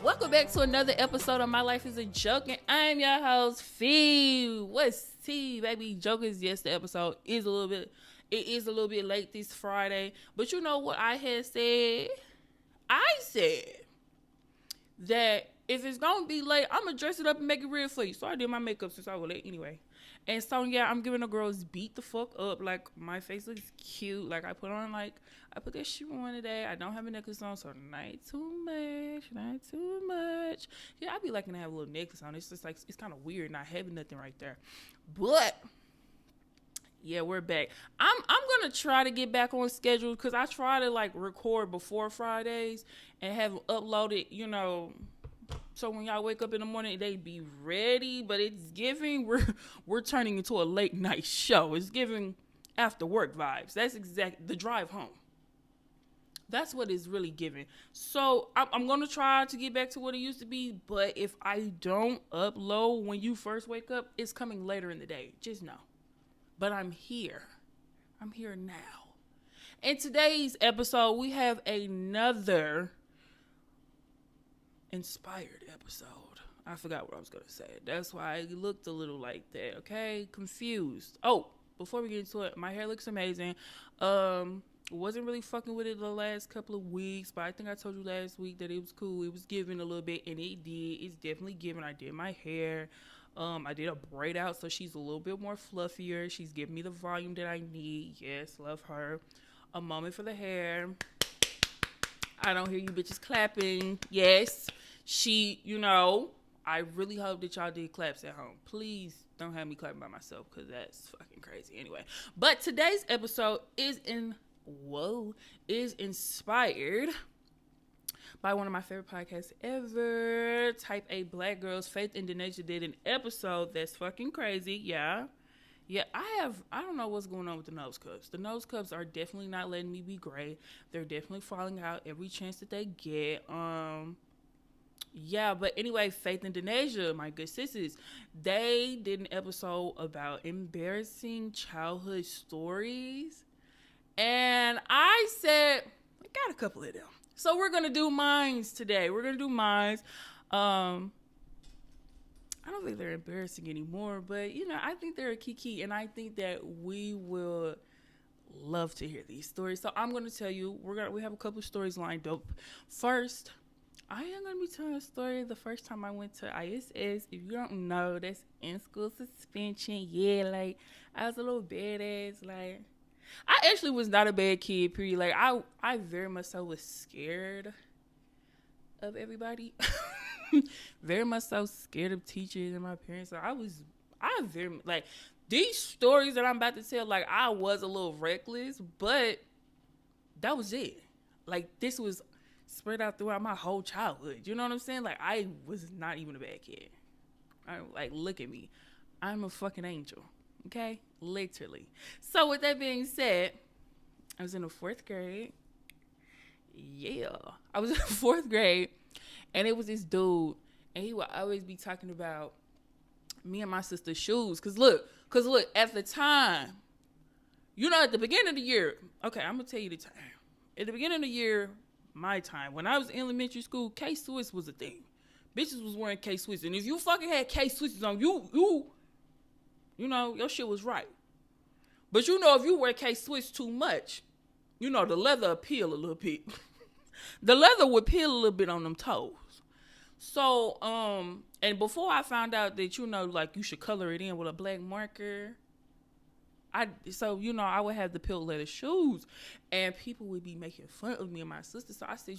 Welcome back to another episode of My Life is a Joke, and I'm your host, Fee. What's T, baby? Jokers, yes, the episode is a little bit late this Friday, but you know what I had said? I said that if it's gonna be late, I'm gonna dress it up and make it real for you. So I did my makeup since I was late anyway. And so yeah, I'm giving the girls beat the fuck up. Like, my face looks cute. Like, I put that shoe on today. I don't have a necklace on, so not too much. Yeah, I be liking to have a little necklace on. It's just like, it's kind of weird not having nothing right there. But yeah, we're back. I'm gonna try to get back on schedule because I try to like record before Fridays and have them uploaded, you know, so when y'all wake up in the morning, they be ready. But it's giving, we're turning into a late night show. It's giving after work vibes. That's exact the drive home. That's what it's really giving. So I'm going to try to get back to what it used to be. But if I don't upload when you first wake up, it's coming later in the day. Just know. But I'm here. I'm here now. In today's episode, we have another inspired episode. I forgot what I was going to say. That's why I looked a little like that, okay? Confused. Oh, before we get into it, my hair looks amazing. Wasn't really fucking with it the last couple of weeks, but I think I told you last week that it was cool. It was giving a little bit, and it did. It's definitely giving. I did my hair. I did a braid out, so she's a little bit more fluffier. She's giving me the volume that I need. Yes, love her. A moment for the hair. I don't hear you bitches clapping. Yes, I really hope that y'all did claps at home. Please don't have me clapping by myself because that's fucking crazy. Anyway, but today's episode is inspired by one of my favorite podcasts ever. Type A Black Girls. Faith and Denasia did an episode that's fucking crazy. Yeah, I don't know what's going on with the nose cups. The nose cups are definitely not letting me be great. They're definitely falling out every chance that they get. Yeah, but anyway, Faith and Denasia, my good sisters, they did an episode about embarrassing childhood stories. And I said, I got a couple of them. So we're going to do mines today. I don't think they're embarrassing anymore, but, I think they're a kiki, and I think that we will love to hear these stories. So I'm going to tell you, we have a couple of stories lined up. First, I am going to be telling a story the first time I went to ISS. If you don't know, that's in-school suspension. Yeah, like, I was a little badass. Like, I actually was not a bad kid, period. Like, I very much so was scared of everybody. Very much so scared of teachers and my parents. So I very, like, these stories that I'm about to tell, like, I was a little reckless, but that was it. Like, this was spread out throughout my whole childhood. You know what I'm saying? Like, I was not even a bad kid. Like, look at me. I'm a fucking angel. Okay? Literally. So, with that being said, I was in the 4th grade. Yeah. I was in the 4th grade, and it was this dude, and he would always be talking about me and my sister's shoes. Cause look, at the time, at the beginning of the year, okay, I'm going to tell you the time. At the beginning of the year, my time, when I was in elementary school, K-Swiss was a thing. Bitches was wearing K-Swiss. And if you fucking had K-Swisses on, your shit was right. But if you wear K-Swiss too much, the leather would peel a little bit. The leather would peel a little bit on them toes. So, and before I found out that, like, you should color it in with a black marker, I would have the peeled leather shoes, and people would be making fun of me and my sister. So I said,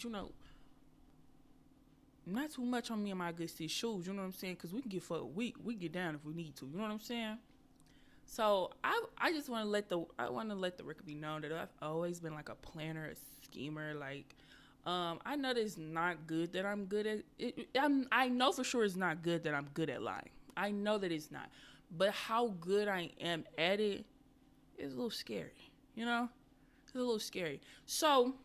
not too much on me and my good sis shoes. You know what I'm saying? Because we can get fucked. We get down if we need to. You know what I'm saying? So I just want to let the record be known that I've always been like a planner, a schemer. Like, I know that it's not good that I'm good at it. I know for sure it's not good that I'm good at lying. I know that it's not. But how good I am at it is a little scary. It's a little scary. So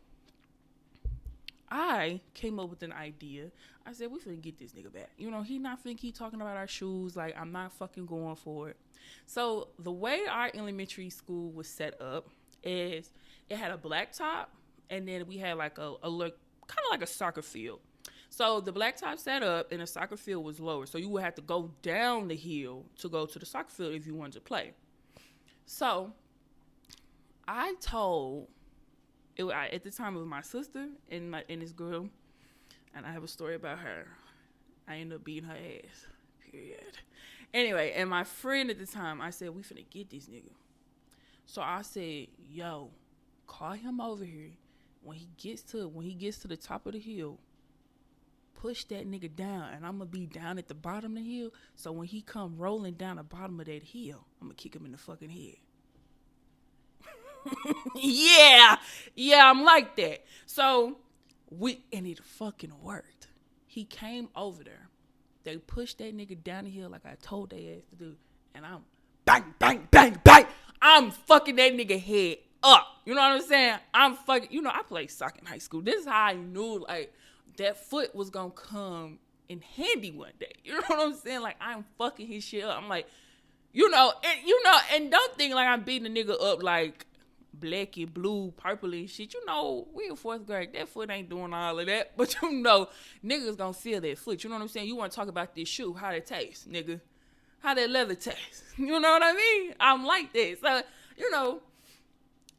I came up with an idea. I said, we finna get this nigga back. He not finna keep talking about our shoes. Like, I'm not fucking going for it. So the way our elementary school was set up is it had a black top, and then we had like a look kind of like a soccer field. So the blacktop set up and the soccer field was lower. So you would have to go down the hill to go to the soccer field if you wanted to play. So I told, at the time it was my sister and this girl, and I have a story about her. I ended up beating her ass, period. Anyway, and my friend at the time, I said, we finna get this nigga. So I said, yo, call him over here. When he gets to the top of the hill, push that nigga down, and I'm gonna be down at the bottom of the hill. So when he come rolling down the bottom of that hill, I'm gonna kick him in the fucking head. yeah, I'm like that. So and it fucking worked. He came over there. They pushed that nigga down the hill like I told they ass to do, and I'm bang, bang, bang, bang. I'm fucking that nigga head up. You know what I'm saying? I'm fucking, I played soccer in high school. This is how I knew, like, that foot was gonna come in handy one day. You know what I'm saying? Like, I'm fucking his shit up. I'm like, and don't think like I'm beating a nigga up like black and blue, purple and shit. We in 4th grade. That foot ain't doing all of that. But niggas gonna feel that foot. You know what I'm saying? You want to talk about this shoe, how it tastes, nigga. How that leather tastes. You know what I mean? I'm like that. So,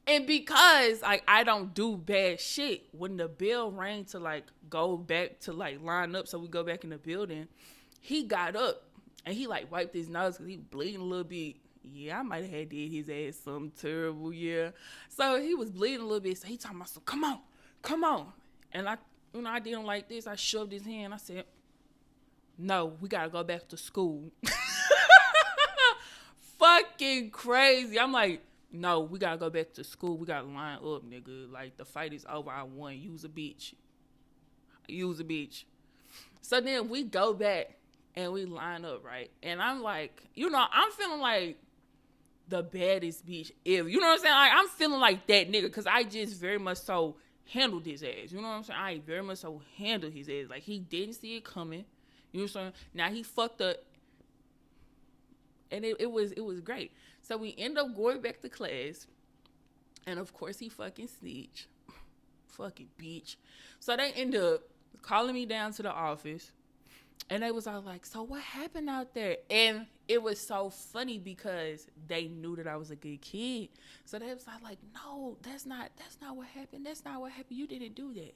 and because like I don't do bad shit, when the bell rang to like go back to like line up so we go back in the building, he got up and he like wiped his nose because he bleeding a little bit. Yeah, I might have had did his ass something terrible, yeah. So he was bleeding a little bit, so he talking about, so come on. And I did him like this. I shoved his hand. I said, no, we got to go back to school. Fucking crazy. I'm like, no, we got to go back to school. We got to line up, nigga. Like, the fight is over. I won. Use a bitch. So then we go back and we line up, right? And I'm like, I'm feeling like the baddest bitch ever. You know what I'm saying? Like, I'm feeling like that nigga because I just very much so handled his ass. You know what I'm saying? I very much so handled his ass. Like, he didn't see it coming. You know what I'm saying? Now he fucked up. And it was great. So we end up going back to class. And of course he fucking snitched. Fucking bitch. So they end up calling me down to the office. And they was all like, so what happened out there? And it was so funny because they knew that I was a good kid. So they was all like, no, that's not what happened. That's not what happened. You didn't do that.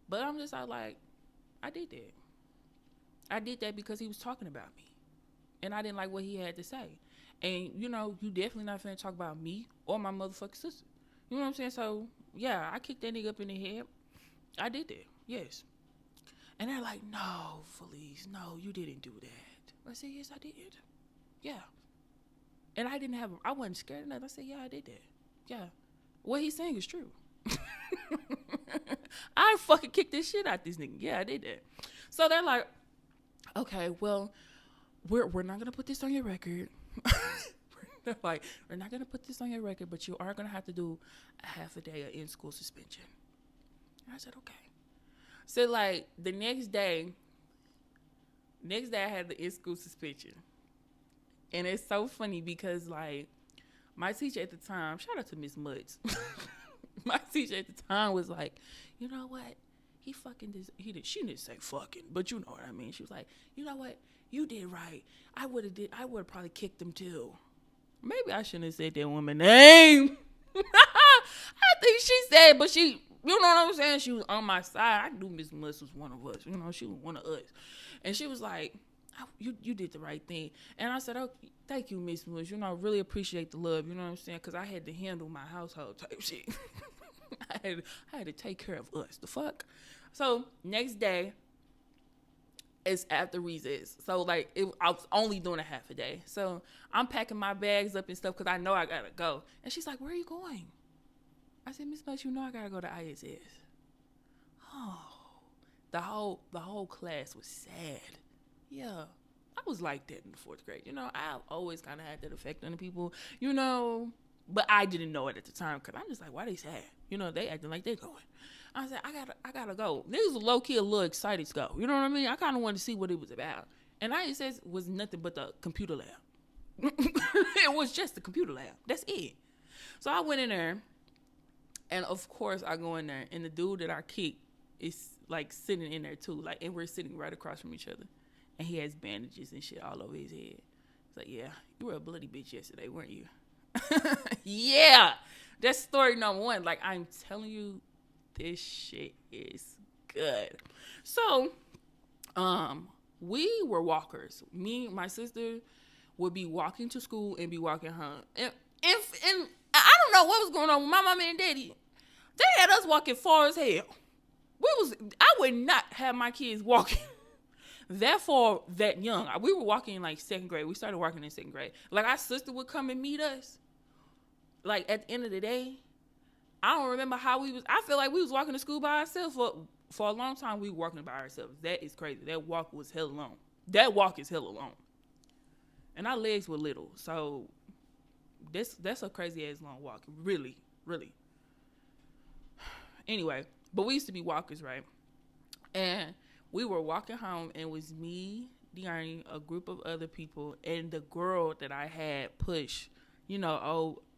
But I'm just all like, I did that. I did that because he was talking about me. And I didn't like what he had to say. And, you definitely not finna talk about me or my motherfucking sister. You know what I'm saying? So, yeah, I kicked that nigga up in the head. I did that. Yes. And they're like, no, Felice, no, you didn't do that. I said, yes, I did. Yeah. And I wasn't scared enough. I said, yeah, I did that. Yeah. What he's saying is true. I fucking kicked this shit out this nigga. Yeah, I did that. So they're like, okay, well, we're not gonna put this on your record. Like, we're not gonna put this on your record, but you are gonna have to do a half a day of in-school suspension. And I said, okay. So like the next day I had the in-school suspension. And it's so funny because like my teacher at the time, shout out to Miss Mutz. My teacher at the time was like, you know what? She didn't say fucking, but you know what I mean. She was like, you know what? You did right. I would have probably kicked him too. Maybe I shouldn't have said that woman's name. I think she said, but you know what I'm saying? She was on my side. I knew Miss Mutz was one of us. She was one of us. And she was like, you did the right thing. And I said, oh, thank you, Miss Mutz. Really appreciate the love. You know what I'm saying? Because I had to handle my household type shit. I had to take care of us. The fuck? So next day, it's after recess. So like I was only doing a half a day. So I'm packing my bags up and stuff because I know I gotta go. And she's like, where are you going? I said, Miss Mutz, I gotta go to ISS. Oh, the whole class was sad. Yeah, I was like that in the 4th grade. I've always kind of had that effect on the people. But I didn't know it at the time because I'm just like, why they sad? They acting like they going. I said, I gotta go. Niggas was low key a little excited to go. You know what I mean? I kind of wanted to see what it was about. And ISS was nothing but the computer lab. It was just the computer lab. That's it. So I went in there, and of course I go in there, and the dude that I kicked is like sitting in there too. Like, and we're sitting right across from each other. And he has bandages and shit all over his head. It's like, yeah, you were a bloody bitch yesterday, weren't you? Yeah. That's story number one. Like, I'm telling you, this shit is good. So, we were walkers. Me and my sister would be walking to school and be walking home. And I don't know what was going on with my mama and daddy. They had us walking far as hell. I would not have my kids walking that far, that young. We were walking in like second grade. We started walking in second grade. Like, our sister would come and meet us. Like, at the end of the day, I don't remember how I feel like we was walking to school by ourselves. For a long time, we were walking by ourselves. That is crazy. That walk was hell long. That walk is hell long. And our legs were little. So, that's a crazy-ass long walk. Really, really. Anyway, but we used to be walkers, right? And we were walking home, and it was me, Dearnie, a group of other people, and the girl that I had push,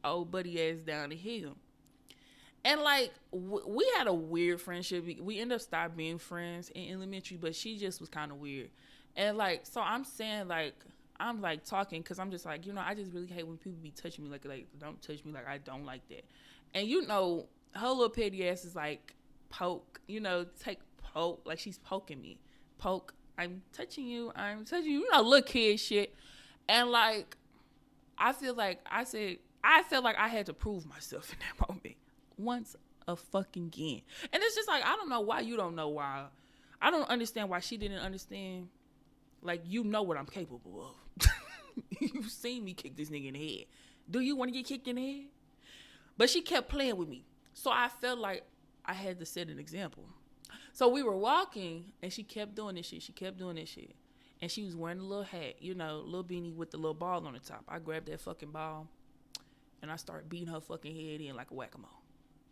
old buddy ass down the hill. And, like, we had a weird friendship. We ended up stopping being friends in elementary, but she just was kind of weird. And, like, so I'm saying, like, I'm, like, talking because I'm just like, I just really hate when people be touching me. Like, don't touch me. Like, I don't like that. And, her little petty ass is, like, poke. Take poke. Like, she's poking me. Poke. I'm touching you. Little kid shit. And, like, I feel like I had to prove myself in that moment. Once a fucking again. And it's just like, I don't know why you don't know why. I don't understand why she didn't understand. Like, what I'm capable of. You've seen me kick this nigga in the head. Do you want to get kicked in the head? But she kept playing with me. So I felt like I had to set an example. So we were walking, and she kept doing this shit. And she was wearing a little hat, little beanie with the little ball on the top. I grabbed that fucking ball, and I started beating her fucking head in like a whack-a-mole.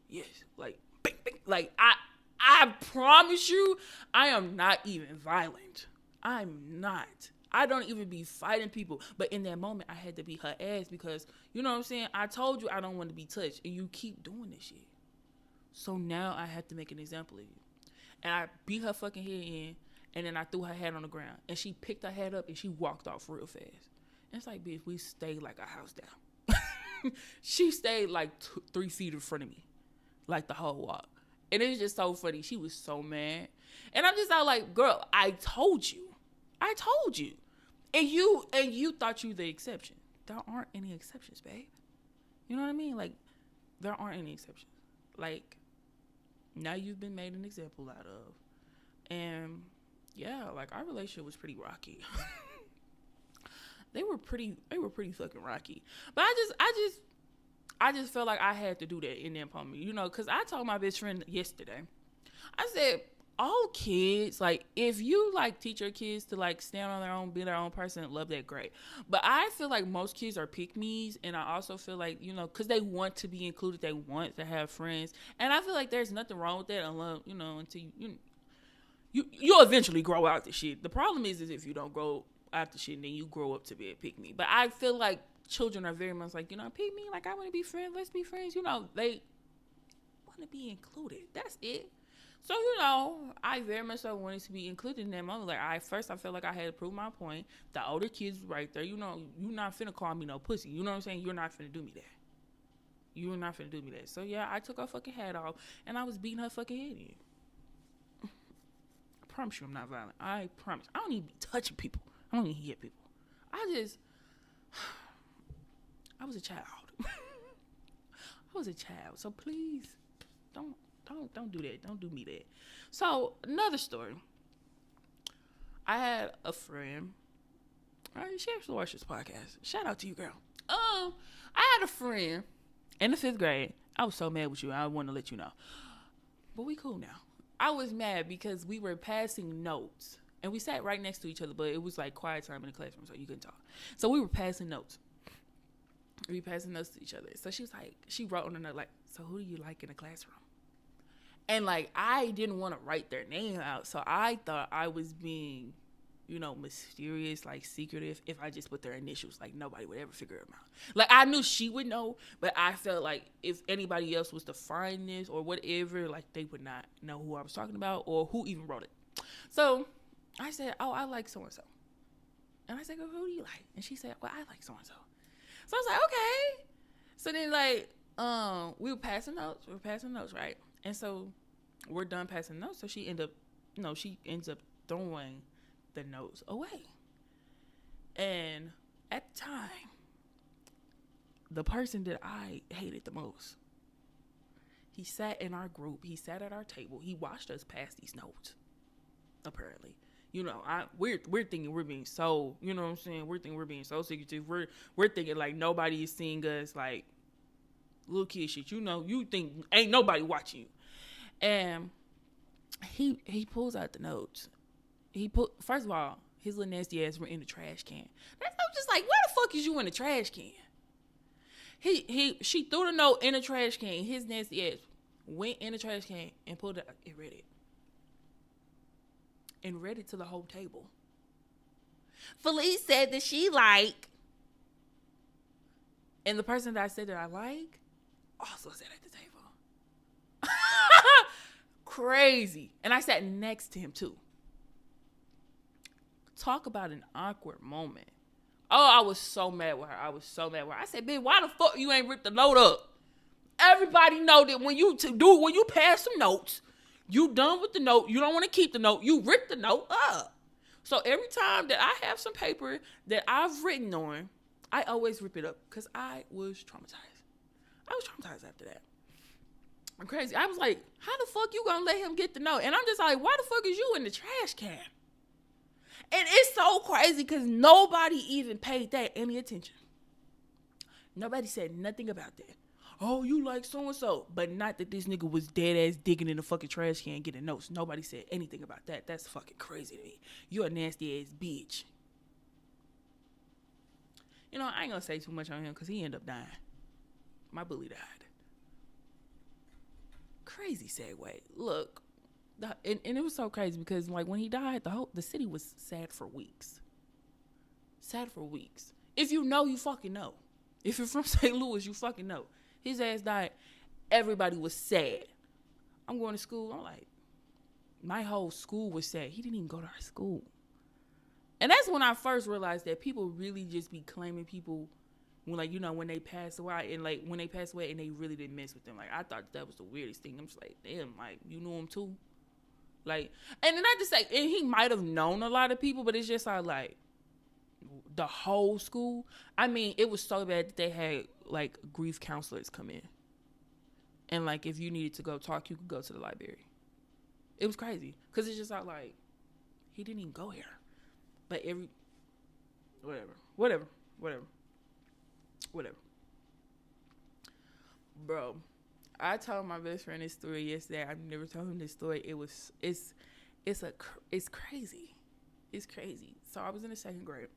Yes, like, bing, bing. Like, I promise you, I am not even violent. I'm not. I don't even be fighting people. But in that moment, I had to beat her ass because, you know what I'm saying? I told you I don't want to be touched, and you keep doing this shit. So now I have to make an example of you. And I beat her fucking head in, and then I threw her hat on the ground. And she picked her hat up, and she walked off real fast. And it's like, bitch, we stayed like a house down. She stayed like 3 feet in front of me, like the whole walk. And it was just so funny. She was so mad. And I'm just like, girl, I told you. And you thought you the exception. There aren't any exceptions, babe. You know what I mean? Like, there aren't any exceptions. Like, now you've been made an example out of. And yeah, like, our relationship was pretty rocky. They were pretty fucking rocky. But I just felt like I had to do that in that moment, because I told my best friend yesterday, I said, all kids, like, if you, like, teach your kids to, like, stand on their own, be their own person, love that, great. But I feel like most kids are pick-me's, and I also feel like, because they want to be included, they want to have friends, and I feel like there's nothing wrong with that unless, until you'll eventually grow out the shit. The problem is if you don't grow out the shit, and then you grow up to be a pick-me. But I feel like children are very much like, pick-me, like, I want to be friends, let's be friends, they want to be included. That's it. So, I very much so wanted to be included in that moment. Like, I felt like I had to prove my point. The older kids right there, you're not finna call me no pussy. You know what I'm saying? You're not finna do me that. You're not finna do me that. So, yeah, I took her fucking hat off, and I was beating her fucking head in. I promise you I'm not violent. I promise. I don't even be touching people. I don't even hit people. I was a child. I was a child. So, please, don't do that. Don't do me that. So, another story. I had a friend. All right, she actually watched this podcast. Shout out to you, girl. I had a friend in the 5th grade. I was so mad with you. I want to let you know. But we cool now. I was mad because we were passing notes. And we sat right next to each other, but it was like quiet time in the classroom, so you couldn't talk. So we were passing notes. We were passing notes to each other. So she wrote on a note, like, so who do you like in the classroom? And, like, I didn't want to write their name out, so I thought I was being, mysterious, like secretive if I just put their initials. Like nobody would ever figure them out. Like I knew she would know, but I felt like if anybody else was to find this or whatever, like they would not know who I was talking about or who even wrote it. So I said, oh, I like so-and-so. And I said, well, who do you like? And she said, well, I like so-and-so. So I was like, okay. So then like, we were passing notes, right? And so we're done passing notes. So she ends up throwing the notes away. And at the time, the person that I hated the most, he sat in our group. He sat at our table. He watched us pass these notes, apparently. We're thinking we're being so, you know what I'm saying? We're thinking we're being so secretive. We're thinking like nobody is seeing us like little kid shit. You think ain't nobody watching you. And he pulls out the notes. First of all, his little nasty ass were in the trash can. I'm just like, where the fuck is you in the trash can? She threw the note in the trash can. His nasty ass went in the trash can and pulled it and read it. And read it to the whole table. Felice said that she like. And the person that I said that I like also sat at the table. Crazy. And I sat next to him too. Talk about an awkward moment. Oh, I was so mad with her. I said, bitch, why the fuck you ain't ripped the note up? Everybody know that when you pass some notes, you done with the note. You don't want to keep the note. You rip the note up. So every time that I have some paper that I've written on, I always rip it up because I was traumatized. After that. I'm crazy. I was like, how the fuck you gonna let him get the note? And I'm just like, why the fuck is you in the trash can? And it's so crazy because nobody even paid that any attention. Nobody said nothing about that. Oh, you like so-and-so. But not that this nigga was dead ass digging in the fucking trash can getting notes. Nobody said anything about that. That's fucking crazy to me. You a nasty ass bitch. I ain't gonna say too much on him because he ended up dying. My bully died. Crazy segue. Look, and it was so crazy because like when he died, the city was sad for weeks. If you know, you fucking know. If you're from St. Louis, you fucking know. His ass died. Everybody was sad. I'm going to school. I'm like, my whole school was sad. He didn't even go to our school. And that's when I first realized that people really just be claiming people when they pass away and like when they pass away and they really didn't mess with them. Like I thought that was the weirdest thing. I'm just like, damn, like you knew him too. Like, and then I just say, and he might have known a lot of people, but it's just like the whole school. I mean, it was so bad that they had like grief counselors come in. And like, if you needed to go talk, you could go to the library. It was crazy. Cause it's just like, he didn't even go here. But whatever. Bro, I told my best friend this story yesterday. I've never told him this story. It's crazy. It's crazy. So I was in the second grade.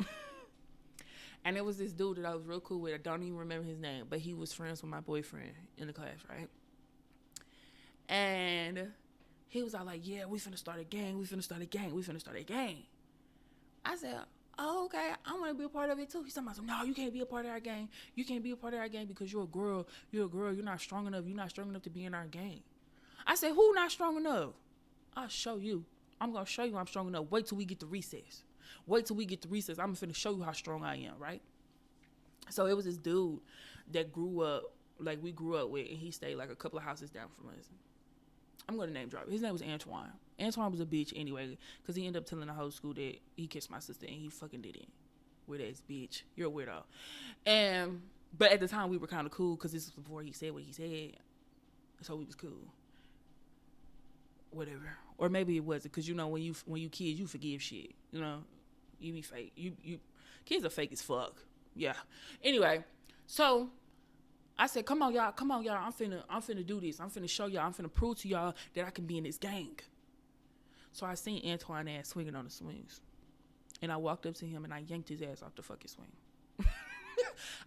And it was this dude that I was real cool with. I don't even remember his name, but he was friends with my boyfriend in the class, right? And he was all like, yeah, we finna start a gang. I said, oh, okay, I want to be a part of it too. He's talking about, no, you can't be a part of our gang. You can't be a part of our gang because you're a girl. You're not strong enough. You're not strong enough to be in our gang. I said, who not strong enough? I'll show you. I'm going to show you I'm strong enough. Wait till we get to recess. I'm finna show you how strong I am, right? So it was this dude that we grew up with, and he stayed like a couple of houses down from us. I'm going to name drop. His name was Antoine. Antoine was a bitch anyway, because he ended up telling the whole school that he kissed my sister, and he fucking didn't. Weird ass bitch. You're a weirdo. But at the time, we were kind of cool, because this was before he said what he said. So we was cool. Whatever. Or maybe it wasn't, because when you kids, you forgive shit. You be fake. You kids are fake as fuck. Yeah. Anyway, so I said, come on, y'all. I'm finna do this. I'm finna show y'all. I'm finna prove to y'all that I can be in this gang. So I seen Antoine ass swinging on the swings. And I walked up to him and I yanked his ass off the fucking swing.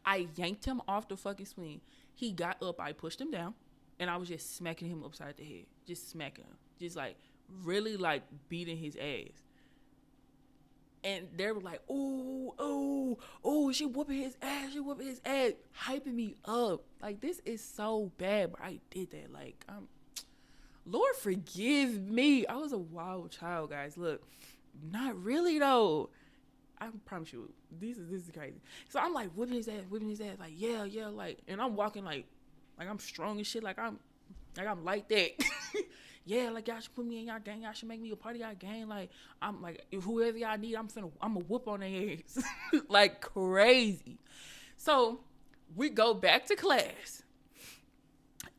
I yanked him off the fucking swing. He got up. I pushed him down. And I was just smacking him upside the head. Just smacking him. Just like really like beating his ass. And they were like, she whooping his ass, hyping me up. Like, this is so bad, but I did that. Like, Lord forgive me. I was a wild child, guys. Look, not really though. I promise you, this is crazy. So I'm like whipping his ass, like yeah, like, and I'm walking like I'm strong and shit, like I'm like that. Yeah, like y'all should put me in y'all gang, y'all should make me a part of y'all gang. Like I'm like, if whoever y'all need, I'm a whoop on their ass, like crazy. So we go back to class.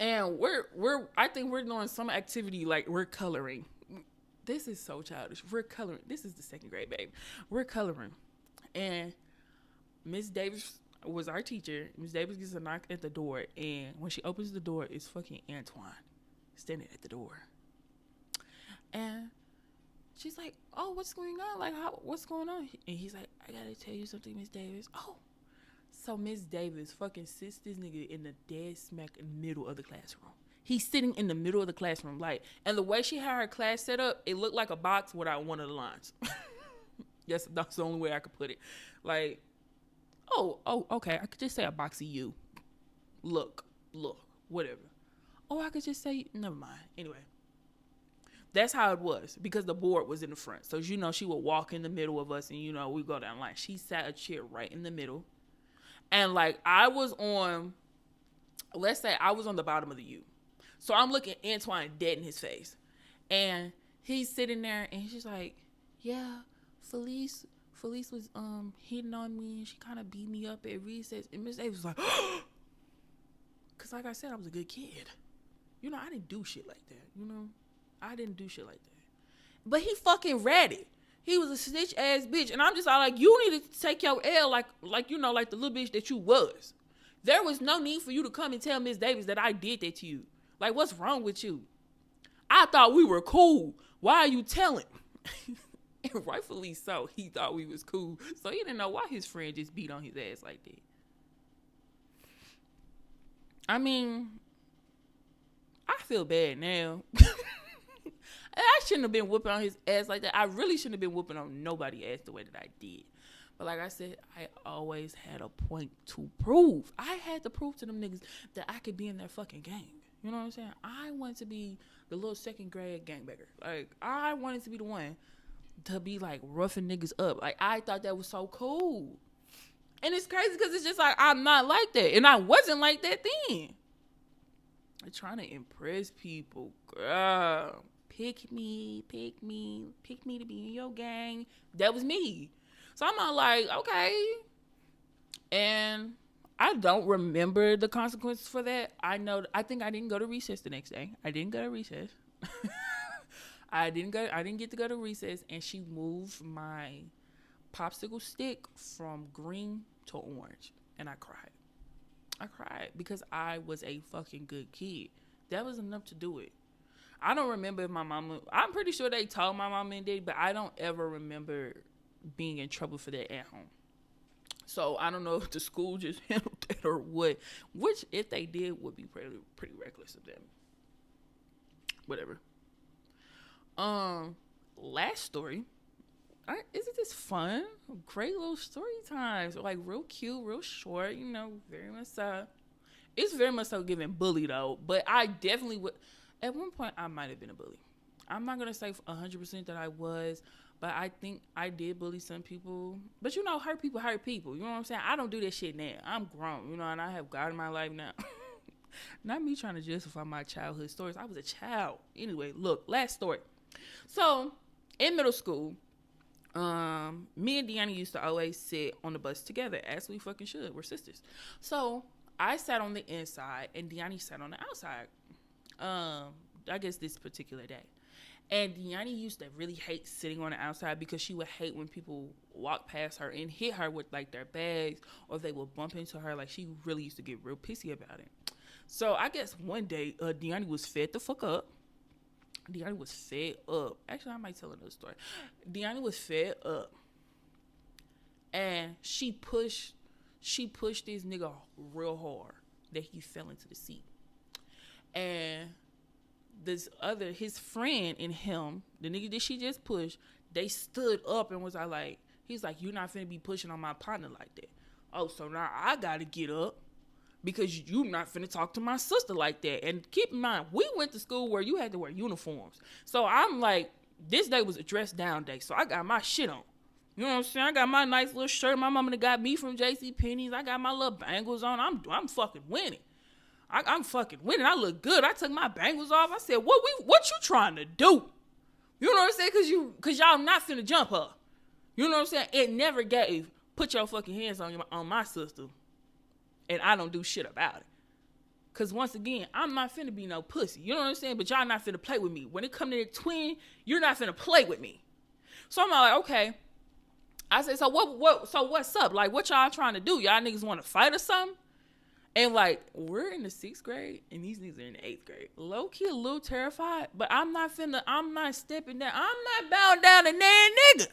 And I think we're doing some activity, like we're coloring. This is so childish. We're coloring. This is the second grade, babe. We're coloring. And Miss Davis was our teacher. Miss Davis gets a knock at the door. And when she opens the door, it's fucking Antoine standing at the door. And she's like, oh, what's going on? Like, what's going on? And he's like, I gotta tell you something, Miss Davis. Oh. So Miss Davis fucking sits this nigga in the dead smack middle of the classroom. He's sitting in the middle of the classroom, like, and the way she had her class set up, it looked like a box without one of the lines. Yes, that's the only way I could put it. Like, oh, okay, I could just say a box of you. Look, whatever. Oh, I could just say, never mind. Anyway, that's how it was because the board was in the front. So, you know, she would walk in the middle of us and, you know, we go down the line. She sat a chair right in the middle. And, like, let's say I was on the bottom of the U. So I'm looking Antoine dead in his face. And he's sitting there, and he's like, yeah, Felice was hitting on me, and she kind of beat me up at recess. And Miss Davis was like, because, like I said, I was a good kid. You know, I didn't do shit like that, you know? I didn't do shit like that. But he fucking ratted. He was a snitch ass bitch. And I'm just all like, you need to take your L like you know, like the little bitch that you was. There was no need for you to come and tell Miss Davis that I did that to you. Like, what's wrong with you? I thought we were cool. Why are you telling? And rightfully so, he thought we was cool. So he didn't know why his friend just beat on his ass like that. I mean, I feel bad now. I shouldn't have been whooping on his ass like that. I really shouldn't have been whooping on nobody's ass the way that I did. But like I said, I always had a point to prove. I had to prove to them niggas that I could be in that fucking gang. You know what I'm saying? I wanted to be the little second grade gangbanger. Like, I wanted to be the one to be, like, roughing niggas up. Like, I thought that was so cool. And it's crazy because it's just like, I'm not like that. And I wasn't like that then. I'm trying to impress people. Girl. Pick me to be in your gang. That was me. So I'm not like, okay. And I don't remember the consequences for that. I think I didn't go to recess the next day. I didn't go to recess. I didn't get to go to recess, and she moved my popsicle stick from green to orange. And I cried. Because I was a fucking good kid. That was enough to do it. I don't remember if I'm pretty sure they told my mom and dad, but I don't ever remember being in trouble for that at home. So I don't know if the school just handled that or what, which if they did would be pretty reckless of them. Whatever. Last story. Isn't this fun? Great little story times. Like real cute, real short, you know, very much so. It's very much so giving bully though, but I definitely would. At one point, I might have been a bully. I'm not going to say 100% that I was, but I think I did bully some people. But, you know, hurt people. You know what I'm saying? I don't do that shit now. I'm grown, you know, and I have God in my life now. Not me trying to justify my childhood stories. I was a child. Anyway, look, last story. So, in middle school, me and Deanna used to always sit on the bus together, as we fucking should. We're sisters. So, I sat on the inside, and Deanna sat on the outside. I guess this particular day. And Deanna used to really hate sitting on the outside because she would hate when people walk past her and hit her with like their bags, or if they would bump into her. Like, she really used to get real pissy about it. So I guess one day Deanna was fed the fuck up. Actually, I might tell another story. Deanna was fed up, and she pushed this nigga real hard that he fell into the seat. And his friend and him, the nigga that she just pushed, they stood up and was like, He's like, you're not finna be pushing on my partner like that. Oh, so now I gotta get up because you not finna talk to my sister like that. And keep in mind, we went to school where you had to wear uniforms. So I'm like, this day was a dress down day. So I got my shit on. You know what I'm saying? I got my nice little shirt. My mama got me from JCPenney's. I got my little bangles on. I'm fucking winning. I'm fucking winning. I look good. I took my bangles off. I said, what you trying to do? You know what I'm saying? Cause y'all not finna jump her. You know what I'm saying? It never gave, put your fucking hands on my sister, and I don't do shit about it. Cause once again, I'm not finna be no pussy. You know what I'm saying? But y'all not finna play with me. When it come to the twin, you're not finna play with me. So I'm like, okay. I said, so what's up? Like, what y'all trying to do? Y'all niggas want to fight or something? And like, we're in the 6th grade and these niggas are in the 8th grade. Low key a little terrified, but I'm not stepping down. I'm not bowing down to that nigga.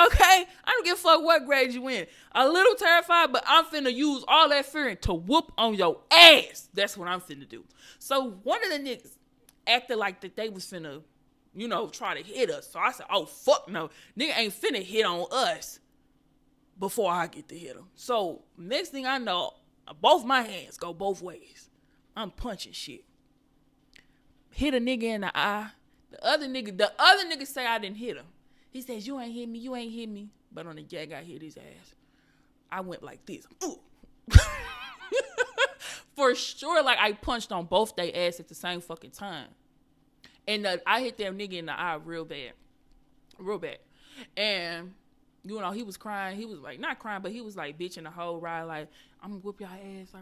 Okay? I don't give a fuck what grade you in. A little terrified, but I'm finna use all that fear to whoop on your ass. That's what I'm finna do. So one of the niggas acted like that they was finna, try to hit us. So I said, oh, fuck no. Nigga ain't finna hit on us before I get to hit him. So next thing I know, both my hands go both ways. I'm punching shit. Hit a nigga in the eye. The other nigga say I didn't hit him. He says, you ain't hit me. But on the jag, I hit his ass. I went like this. Ooh. For sure, like I punched on both their ass at the same fucking time. And I hit that nigga in the eye real bad. And, he was crying. He was like, not crying, but he was like bitching the whole ride. Like, I'm gonna whoop y'all ass.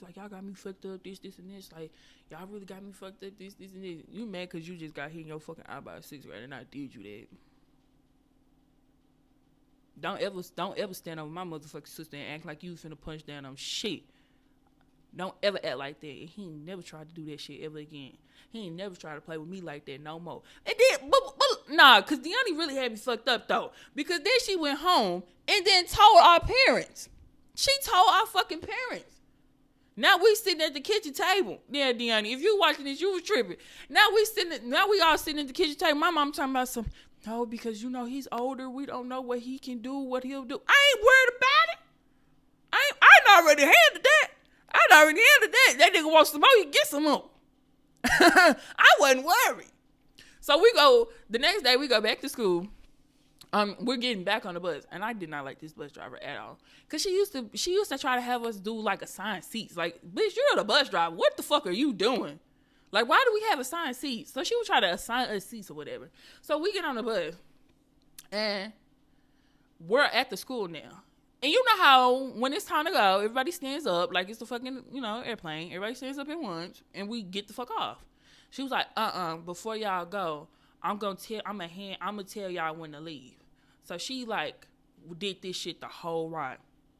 Like, y'all got me fucked up, this, and this. Like, y'all really got me fucked up, this, and this. You mad because you just got hit in your fucking eye by a 6th grader and I did you that. Don't ever stand over my motherfucking sister and act like you finna punch down on shit. Don't ever act like that. And he ain't never tried to do that shit ever again. He ain't never tried to play with me like that no more. And then, cause Deanna really had me fucked up though. Because then she went home and then told our parents. She told our fucking parents. Now we sitting at the kitchen table. Yeah, Deanna, if you watching this, you was tripping. Now we all sitting at the kitchen table. My mom talking about some. No, because he's older. We don't know what he can do, what he'll do. I ain't worried about it. I already handled that. That nigga wants some more, he get some more. I wasn't worried. So the next day we go back to school. We're getting back on the bus, and I did not like this bus driver at all. Cause she used to try to have us do like assigned seats. Like, bitch, you're the bus driver. What the fuck are you doing? Like, why do we have assigned seats? So she would try to assign us seats or whatever. So we get on the bus, and we're at the school now. And you know how when it's time to go, everybody stands up like it's the fucking, airplane. Everybody stands up at once, and we get the fuck off. She was like, before y'all go, I'm gonna tell y'all when to leave. So she like did this shit the whole ride.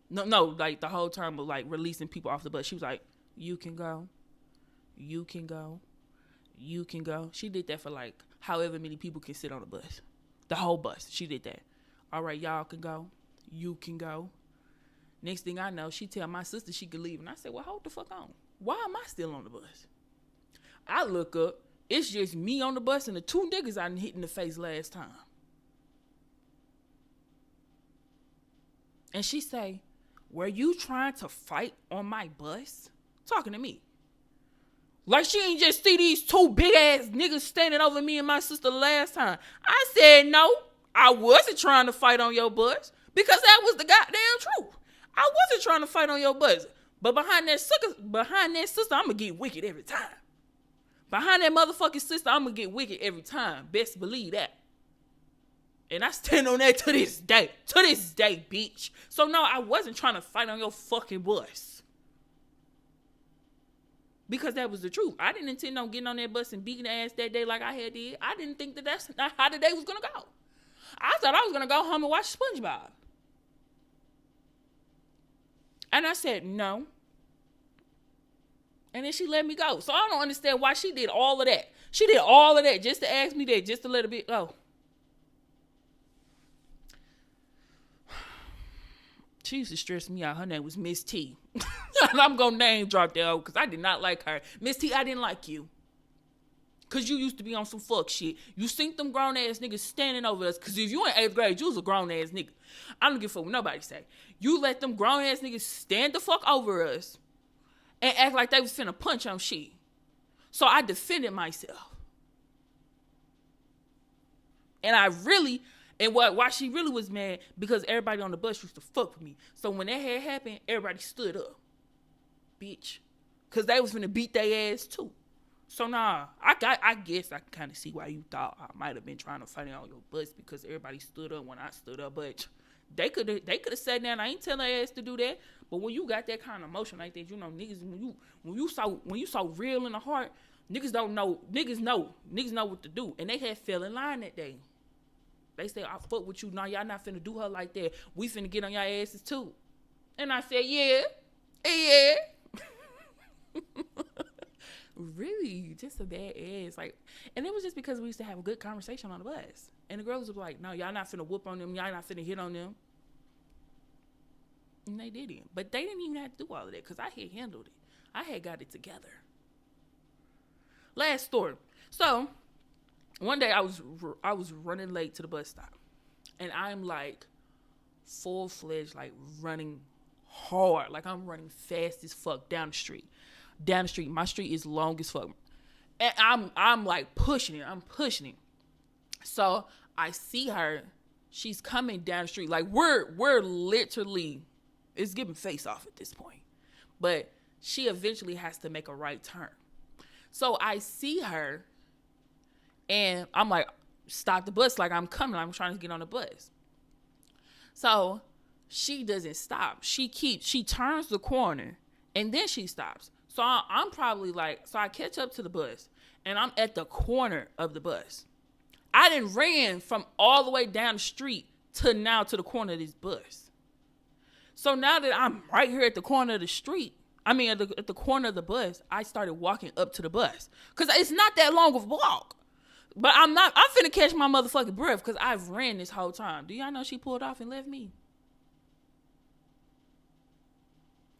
No, like the whole time of like releasing people off the bus. She was like, you can go. You can go. You can go. She did that for like however many people can sit on the bus. The whole bus. She did that. All right, y'all can go. You can go. Next thing I know, she tell my sister she could leave. And I said, well, hold the fuck on. Why am I still on the bus? I look up. It's just me on the bus and the 2 niggas I done hit in the face last time. And she say, were you trying to fight on my bus? Talking to me. Like she ain't just see these 2 big ass niggas standing over me and my sister last time. I said, no, I wasn't trying to fight on your bus because that was the goddamn truth. I wasn't trying to fight on your bus. But behind that sister, I'm going to get wicked every time. Behind that motherfucking sister, I'm going to get wicked every time. Best believe that. And I stand on that to this day. To this day, bitch. So no, I wasn't trying to fight on your fucking bus. Because that was the truth. I didn't intend on getting on that bus and beating the ass that day like I had did. I didn't think that that's not how the day was going to go. I thought I was going to go home and watch SpongeBob. And I said, no. And then she let me go. So I don't understand why she did all of that. She did all of that just to ask me that, just to let it go. She used to stress me out. Her name was Miss T. And I'm going to name drop that because I did not like her. Miss T, I didn't like you. Cause you used to be on some fuck shit. You seen them grown ass niggas standing over us. Cause if you in 8th grade, you was a grown ass nigga. I don't give a fuck what nobody say. You let them grown ass niggas stand the fuck over us and act like they was finna punch on shit. So I defended myself. And why she really was mad, because everybody on the bus used to fuck with me. So when that had happened, everybody stood up. Bitch. Cause they was finna beat their ass too. So nah, I guess I can kind of see why you thought I might have been trying to fight it on your bus, because everybody stood up when I stood up. But they could have sat down. I ain't telling their ass to do that. But when you got that kind of emotion like that, you know, niggas, when you so real in the heart, niggas know what to do. And they had fell in line that day. They said, I fuck with you. Now y'all not finna do her like that. We finna get on y'all asses too. And I said, yeah. Really, just a bad ass. Like, and it was just because we used to have a good conversation on the bus. And the girls were like, no, y'all not finna whoop on them. Y'all not finna hit on them. And they didn't. But they didn't even have to do all of that, because I had handled it. I had got it together. Last story. So, one day I was running late to the bus stop. And I'm like full-fledged, like running hard. Like I'm running fast as fuck down the street. My street is long as fuck. And I'm like pushing it. So I see her. She's coming down the street. Like we're literally, it's giving face off at this point. But she eventually has to make a right turn. So I see her and I'm like, stop the bus. Like I'm coming. I'm trying to get on the bus. So she doesn't stop. She turns the corner and then she stops. So I'm probably like, so I catch up to the bus and I'm at the corner of the bus. I done ran from all the way down the street to the corner of this bus. So now that I'm right here at the corner of the street, at the corner of the bus, I started walking up to the bus. Because it's not that long of a walk. But I'm finna catch my motherfucking breath because I've ran this whole time. Do y'all know she pulled off and left me?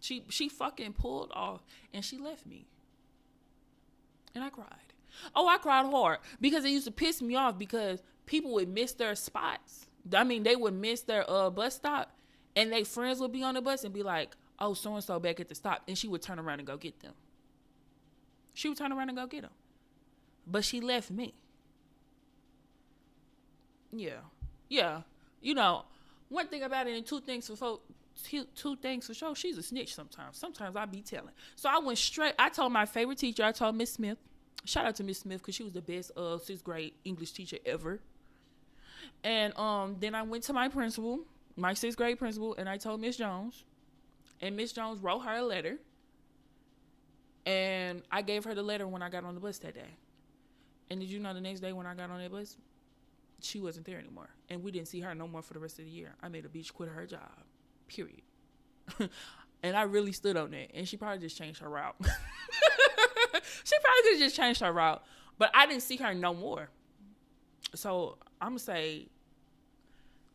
She fucking pulled off and she left me. And I cried. Oh, I cried hard because it used to piss me off because people would miss their spots. They would miss their bus stop and their friends would be on the bus and be like, oh, so-and-so back at the stop. And she would turn around and go get them. But she left me. Yeah. You know, one thing about it and two things for sure, she's a snitch sometimes. Sometimes I be telling. So I went straight. I told my favorite teacher, I told Miss Smith. Shout out to Miss Smith because she was the best 6th grade English teacher ever. And then I went to my principal, my 6th grade principal, and I told Miss Jones. And Miss Jones wrote her a letter. And I gave her the letter when I got on the bus that day. And did you know the next day when I got on that bus, she wasn't there anymore. And we didn't see her no more for the rest of the year. I made a bitch quit her job. Period. And I really stood on that. And she probably just changed her route. She probably could have just changed her route. But I didn't see her no more. So I'm going to say,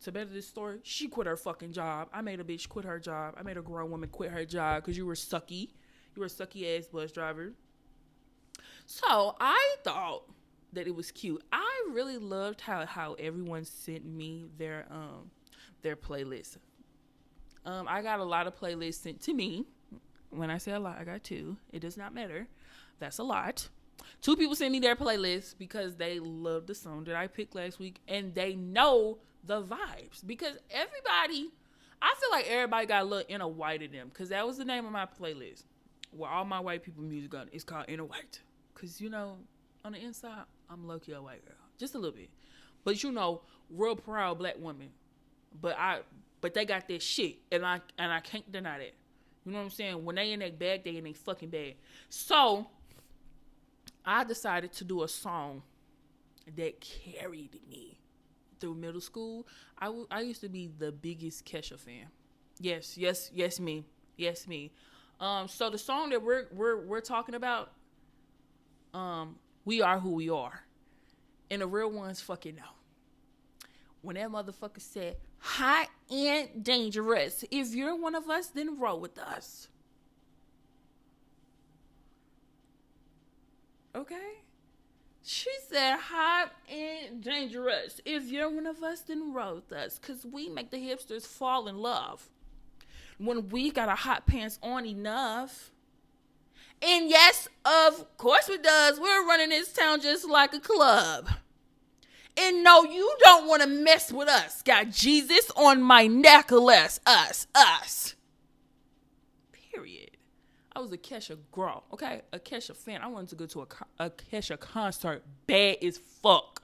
to better this story, she quit her fucking job. I made a bitch quit her job. I made a grown woman quit her job because you were sucky. You were a sucky ass bus driver. So I thought that it was cute. I really loved how everyone sent me their playlist. I got a lot of playlists sent to me. When I say a lot, I got 2. It does not matter. That's a lot. 2 people sent me their playlist because they love the song that I picked last week and they know the vibes. Because I feel like everybody got a little inner white in them because that was the name of my playlist. Where all my white people music on it's called Inner White. Because, you know, on the inside, I'm low-key a white girl. Just a little bit. But, you know, real proud black woman. But they got that shit. And I can't deny that. You know what I'm saying? When they in that bag, they in their fucking bag. So, I decided to do a song that carried me through middle school. I used to be the biggest Kesha fan. Yes, me. Yes, me. So the song that we're talking about, We Are Who We Are. And the real ones fucking know. When that motherfucker said, hot and dangerous. If you're one of us, then roll with us. Okay? She said, hot and dangerous. If you're one of us, then roll with us. Because we make the hipsters fall in love. When we got our hot pants on enough. And yes, of course it does. We're running this town just like a club. And no, you don't want to mess with us. Got Jesus on my necklace. Us. Period. I was a Kesha girl, okay? A Kesha fan. I wanted to go to a Kesha concert bad as fuck.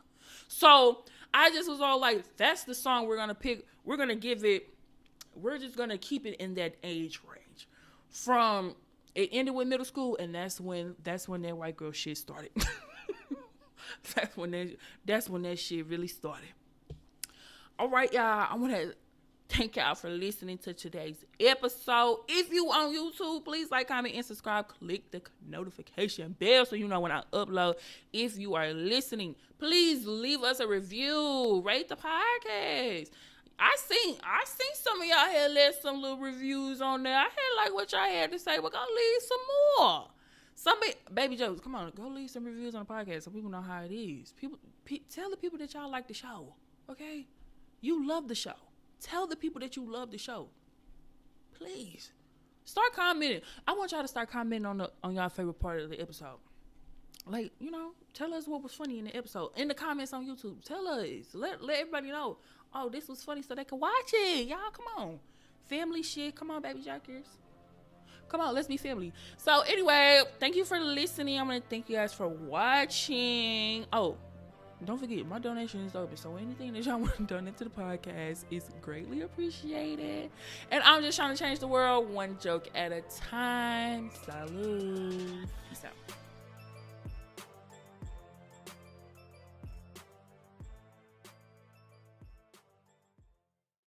So I just was all like, that's the song we're going to pick. We're going to give it, we're just going to keep it in that age range. From, it ended with middle school, and that's when that white girl shit started. That's when that shit really started. All right, y'all. I want to thank y'all for listening to today's episode. If you on YouTube, please like, comment, and subscribe. Click the notification bell so you know when I upload. If you are listening, please leave us a review. Rate the podcast. I seen some of y'all had left some little reviews on there. I had like what y'all had to say, but go leave some more. Baby Jones, come on, go leave some reviews on the podcast so people know how it is. Tell the people that y'all like the show, okay? You love the show. Tell the people that you love the show. Please. Start commenting. I want y'all to start commenting on y'all favorite part of the episode. Like, tell us what was funny in the episode. In the comments on YouTube, tell us. Let everybody know. Oh, this was funny so they can watch it. Y'all, come on. Family shit. Come on, baby jackers. Come on, let's be family. So anyway, thank you for listening. I'm going to thank you guys for watching. Oh, don't forget, my donation is open. So anything that y'all want to donate to the podcast is greatly appreciated. And I'm just trying to change the world one joke at a time. Salud. Peace out.